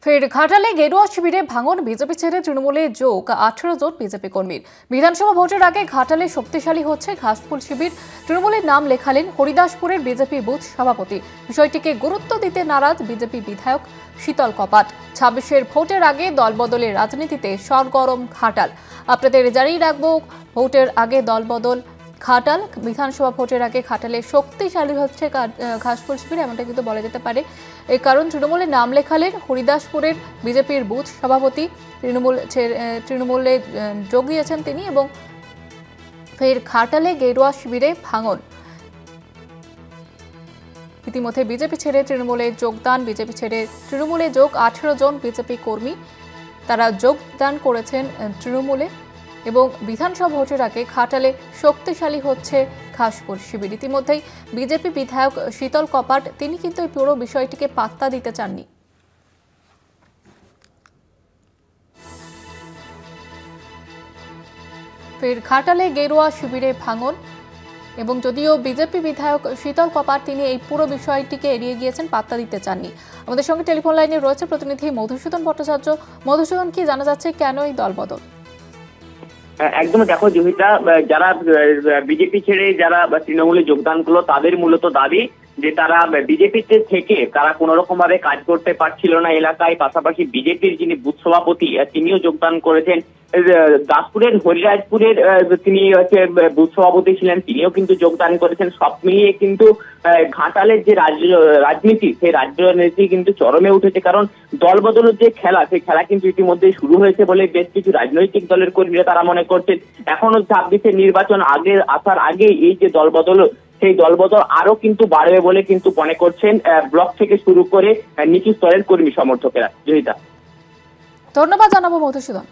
ফের ঘাটালে গেরুয়া শিবিরে ভাঙন, বিজেপি ছেড়ে তৃণমূলে যোগ 18 জন বিজেপি কর্মীর। বিধানসভা ভোটের আগে ঘাটালে শক্তিশালী হচ্ছে ঘাসফুল শিবির। তৃণমূলের নাম লেখালেন হরিদাসপুরের বিজেপি বুথ সভাপতি। বিষয়টিকে গুরুত্ব দিতে নারাজ বিজেপি বিধায়ক শীতল কপাট। 26-এর ভোটের আগে দলবদলের রাজনীতিতে সরগরম ঘাটাল। আপনাদের জানিয়ে রাখবো, ভোটের আগে দলবদল ঘাটাল। বিধানসভা ভোটের আগে ঘাটালে শক্তিশালী হচ্ছে ঘাসফুল শিবির, এমনটা কিন্তু বলা যেতে পারে। এই কারণ তৃণমূলের নাম লেখালেন হরিদাসপুরের বিজেপির বুথ সভাপতি। তৃণমূলে যোগ দিয়েছেন তিনি এবং ফের ঘাটালে গেরুয়া শিবিরে ভাঙন। ইতিমধ্যে বিজেপি ছেড়ে তৃণমূলে যোগদান, বিজেপি ছেড়ে তৃণমূলে যোগ 18 জন বিজেপি কর্মী। তারা যোগদান করেছেন তৃণমূলে এবং বিধানসভা ভোটের আগে ঘাটালে শক্তিশালী হচ্ছে ঘাসফুল শিবির। ইতিমধ্যেই বিজেপি বিধায়ক শীতল কপাট তিনি কিন্তু এই পুরো বিষয়টিকে পাত্তা দিতে চাননি। ফের ঘাটালে গেরুয়া শিবিরে ভাঙন এবং যদিও বিজেপি বিধায়ক শীতল কপাট তিনি এই পুরো বিষয়টিকে এড়িয়ে গিয়েছেন, পাত্তা দিতে চাননি। আমাদের সঙ্গে টেলিফোন লাইনে রয়েছে প্রতিনিধি মধুসূদন ভট্টাচার্য। মধুসূদন, কি জানা যাচ্ছে, কেন এই দলবদল? একদম দেখো জহিতা, যারা বিজেপি ছেড়ে যারা তৃণমূলে যোগদান করলো তাদের মূলত দাবি যে তারা বিজেপিতে থেকে তারা কোন রকম ভাবে কাজ করতে পারছিল না এলাকায়। পাশাপাশি বিজেপির যিনি বুথ সভাপতি তিনিও যোগদান করেছেন। দাসপুরের হরিরাজপুরের তিনি হচ্ছে বুথ সভাপতি ছিলেন, তিনিও কিন্তু যোগদান করেছেন। সব মিলিয়ে কিন্তু ঘাটালের যে রাজনীতি, সেই রাজনীতি কিন্তু চরমে উঠেছে। কারণ দল বদলের যে খেলা, সেই খেলা কিন্তু ইতিমধ্যে শুরু হয়েছে বলে বেশ কিছু রাজনৈতিক দলের কর্মীরা তারা মনে করছেন। এখনো 26-এর নির্বাচন আসার আগে এই যে দল বদল, সেই দলবদল আরো কিন্তু বাড়বে বলে কিন্তু মনে করছেন ব্লক থেকে শুরু করে নিচু স্তরের কর্মী সমর্থকেরা। জয়িতা, ধন্যবাদ জানাবো মধুসূদন।